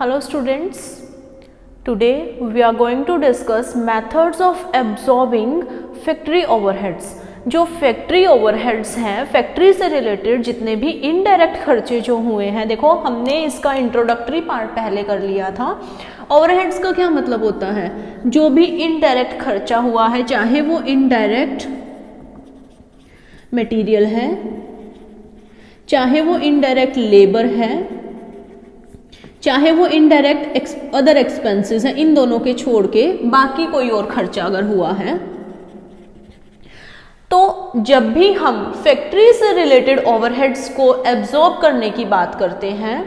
Hello students, today we are going to discuss methods of absorbing factory overheads। जो factory overheads हैं, factory से related जितने भी indirect खर्चे जो हुए हैं, देखो हमने इसका इंट्रोडक्टरी पार्ट पहले कर लिया था। ओवरहेड्स का क्या मतलब होता है? जो भी इनडायरेक्ट खर्चा हुआ है, चाहे वो इनडायरेक्ट मटेरियल है, चाहे वो इनडायरेक्ट लेबर है, चाहे वो इनडायरेक्ट अदर एक्सपेंसेस हैं, इन दोनों के छोड़ के बाकी कोई और खर्चा अगर हुआ है, तो जब भी हम फैक्ट्री से रिलेटेड ओवरहेड्स को एब्जॉर्ब करने की बात करते हैं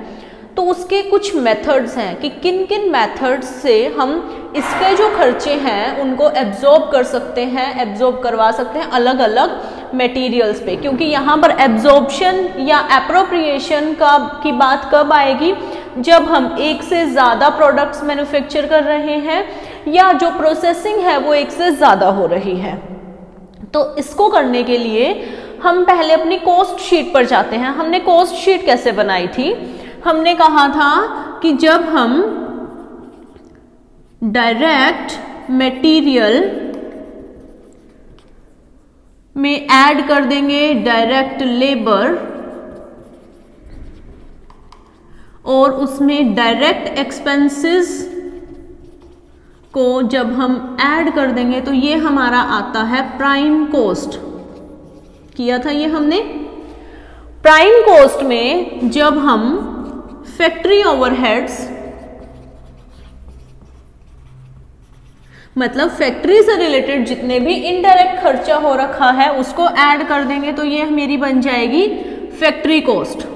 तो उसके कुछ मेथड्स हैं कि किन किन मेथड्स से हम इसके जो खर्चे हैं उनको एब्जॉर्ब कर सकते हैं, एब्जॉर्ब करवा सकते हैं अलग अलग मटेरियल्स पे। क्योंकि यहाँ पर एब्जॉर्प्शन या एप्रोप्रिएशन की बात कब आएगी? जब हम एक से ज़्यादा प्रोडक्ट्स मैन्युफैक्चर कर रहे हैं या जो प्रोसेसिंग है वो एक से ज़्यादा हो रही है। तो इसको करने के लिए हम पहले अपनी कॉस्ट शीट पर जाते हैं। हमने कॉस्ट शीट कैसे बनाई थी? हमने कहा था कि जब हम डायरेक्ट मटेरियल में ऐड कर देंगे डायरेक्ट लेबर और उसमें डायरेक्ट एक्सपेंसेस को जब हम ऐड कर देंगे तो ये हमारा आता है प्राइम कॉस्ट। किया था ये हमने। प्राइम कॉस्ट में जब हम फैक्ट्री ओवरहेड्स मतलब फैक्ट्री से रिलेटेड जितने भी इनडायरेक्ट खर्चा हो रखा है उसको ऐड कर देंगे तो ये मेरी बन जाएगी फैक्ट्री कॉस्ट।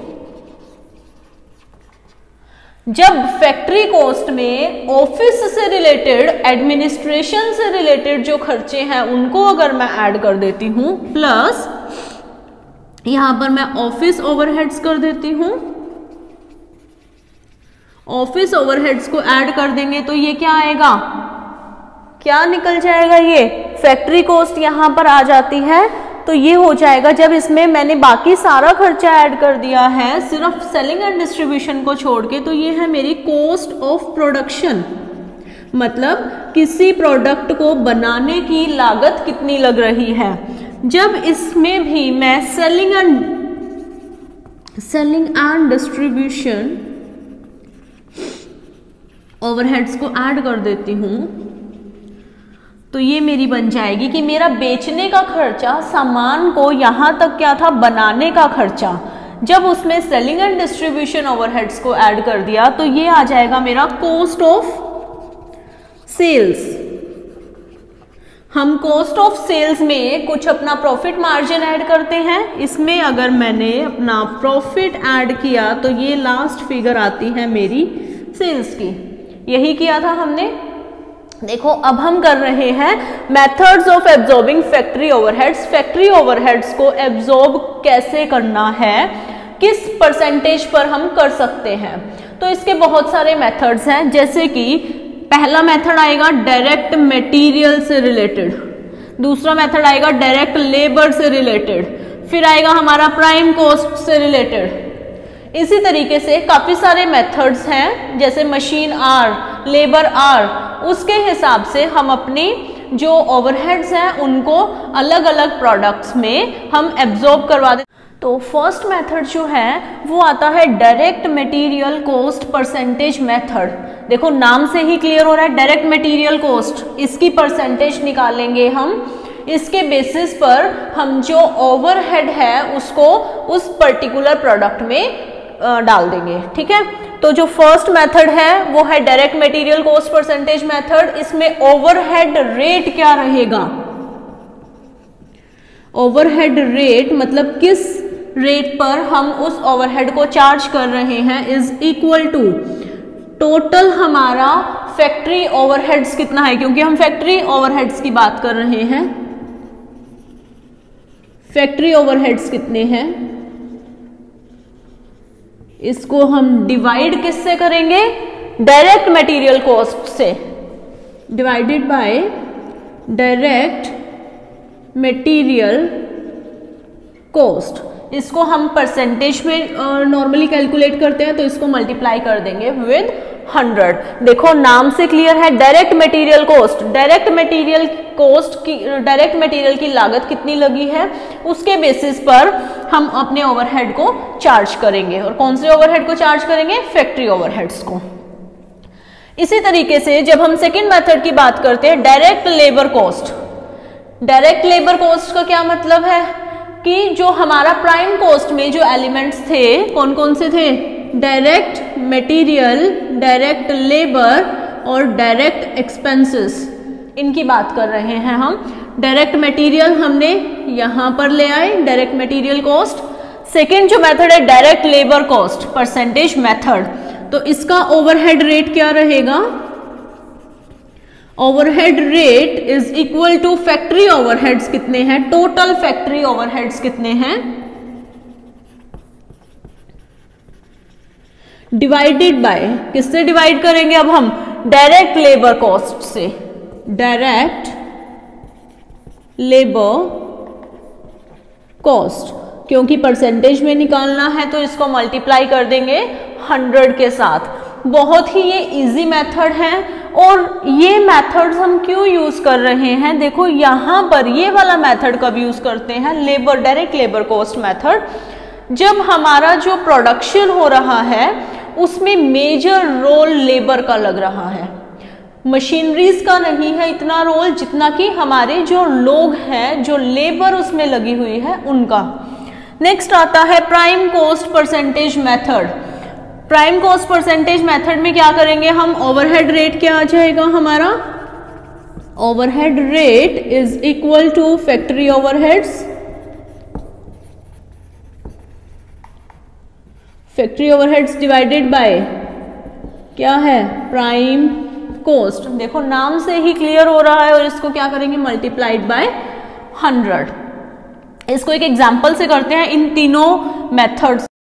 जब फैक्ट्री कॉस्ट में ऑफिस से रिलेटेड, एडमिनिस्ट्रेशन से रिलेटेड जो खर्चे हैं उनको अगर मैं ऐड कर देती हूं, प्लस यहां पर मैं ऑफिस ओवरहेड्स कर देती हूं, ऑफिस ओवरहेड्स को ऐड कर देंगे तो ये क्या आएगा? क्या निकल जाएगा? ये फैक्ट्री कॉस्ट यहां पर आ जाती है। तो ये हो जाएगा, जब इसमें मैंने बाकी सारा खर्चा ऐड कर दिया है सिर्फ सेलिंग एंड डिस्ट्रीब्यूशन को छोड़ के, तो ये है मेरी कॉस्ट ऑफ प्रोडक्शन। मतलब किसी प्रोडक्ट को बनाने की लागत कितनी लग रही है। जब इसमें भी मैं सेलिंग एंड डिस्ट्रीब्यूशन ओवरहेड्स को ऐड कर देती हूं तो ये मेरी बन जाएगी कि मेरा बेचने का खर्चा, सामान को यहां तक क्या था, बनाने का खर्चा। जब उसमें सेलिंग एंड डिस्ट्रीब्यूशन ओवरहेड्स को ऐड कर दिया तो ये आ जाएगा मेरा कॉस्ट ऑफ सेल्स। हम कॉस्ट ऑफ सेल्स में कुछ अपना प्रॉफिट मार्जिन ऐड करते हैं। इसमें अगर मैंने अपना प्रॉफिट ऐड किया तो ये लास्ट फिगर आती है मेरी सेल्स की। यही किया था हमने। देखो अब हम कर रहे हैं methods of absorbing factory overheads. Factory overheads को एब्जॉर्ब कैसे करना है, किस परसेंटेज पर हम कर सकते हैं। तो इसके बहुत सारे मेथड्स हैं, जैसे कि पहला मेथड आएगा डायरेक्ट मटेरियल से रिलेटेड, दूसरा मेथड आएगा डायरेक्ट लेबर से रिलेटेड, फिर आएगा हमारा प्राइम कॉस्ट से रिलेटेड। इसी तरीके से काफी सारे मेथड्स हैं, जैसे मशीन आर, लेबर आर, उसके हिसाब से हम अपनी जो ओवरहेड्स हैं उनको अलग अलग प्रोडक्ट्स में हम एब्जॉर्ब करवा दें। तो फर्स्ट मेथड जो है वो आता है direct material cost percentage method. देखो नाम से ही क्लियर हो रहा है, डायरेक्ट मटेरियल कॉस्ट, इसकी परसेंटेज निकालेंगे हम। इसके बेसिस पर हम जो ओवरहेड है उसको उस पर्टिकुलर प्रोडक्ट में डाल देंगे। ठीक है, तो जो फर्स्ट मेथड है वो है direct material cost percentage method. इसमें ओवरहेड रेट क्या रहेगा? ओवरहेड रेट मतलब किस रेट पर हम उस ओवरहेड को चार्ज कर रहे हैं इज इक्वल टू टोटल हमारा फैक्ट्री ओवरहेड्स कितना है, क्योंकि हम फैक्ट्री ओवरहेड्स की बात कर रहे हैं। फैक्ट्री ओवरहेड्स कितने हैं, इसको हम डिवाइड किससे करेंगे? डायरेक्ट मटेरियल कॉस्ट से, divided by direct material cost. इसको हम परसेंटेज में नॉर्मली कैलकुलेट करते हैं, तो इसको मल्टीप्लाई कर देंगे विद 100। देखो नाम से क्लियर है, direct material cost, direct material की लागत कितनी लगी है उसके बेसिस पर हम अपने ओवरहेड को चार्ज करेंगे। और कौन से ओवरहेड को चार्ज करेंगे? फैक्ट्री ओवरहेड्स को। इसी तरीके से जब हम सेकेंड मेथड की बात करते हैं, direct labour cost. Direct labour cost का क्या मतलब है कि जो हमारा प्राइम कॉस्ट में जो एलिमेंट्स थे कौन कौन से थे? डायरेक्ट मटेरियल, डायरेक्ट लेबर और डायरेक्ट एक्सपेंसेस, इनकी बात कर रहे हैं हम। डायरेक्ट मटेरियल हमने यहां पर ले आए, डायरेक्ट मटेरियल कॉस्ट। सेकेंड जो मेथड है direct labour cost, percentage method, तो इसका ओवरहेड रेट क्या रहेगा? Overhead rate is equal to factory overheads कितने हैं, टोटल फैक्ट्री ओवरहेड्स कितने हैं, डिवाइडेड बाय, किससे डिवाइड करेंगे अब हम? डायरेक्ट लेबर कॉस्ट से। डायरेक्ट लेबर कॉस्ट, क्योंकि परसेंटेज में निकालना है तो इसको मल्टीप्लाई कर देंगे 100 के साथ। बहुत ही ये इजी मेथड है। और ये मेथड्स हम क्यों यूज कर रहे हैं? देखो यहां पर ये वाला मेथड कब यूज करते हैं? Labour, direct labour cost method, जब हमारा जो प्रोडक्शन हो रहा है उसमें मेजर रोल लेबर का लग रहा है, मशीनरीज का नहीं है इतना रोल जितना कि हमारे जो लोग हैं, जो लेबर उसमें लगी हुई है उनका। नेक्स्ट आता है prime cost percentage method. Prime cost percentage method में क्या करेंगे हम? ओवरहेड रेट क्या आ जाएगा हमारा? Overhead rate is equal to factory overheads, factory overheads divided by क्या है? Prime cost. देखो नाम से ही क्लियर हो रहा है। और इसको क्या करेंगे? Multiplied by 100। इसको एक एग्जांपल से करते हैं इन तीनों मेथड्स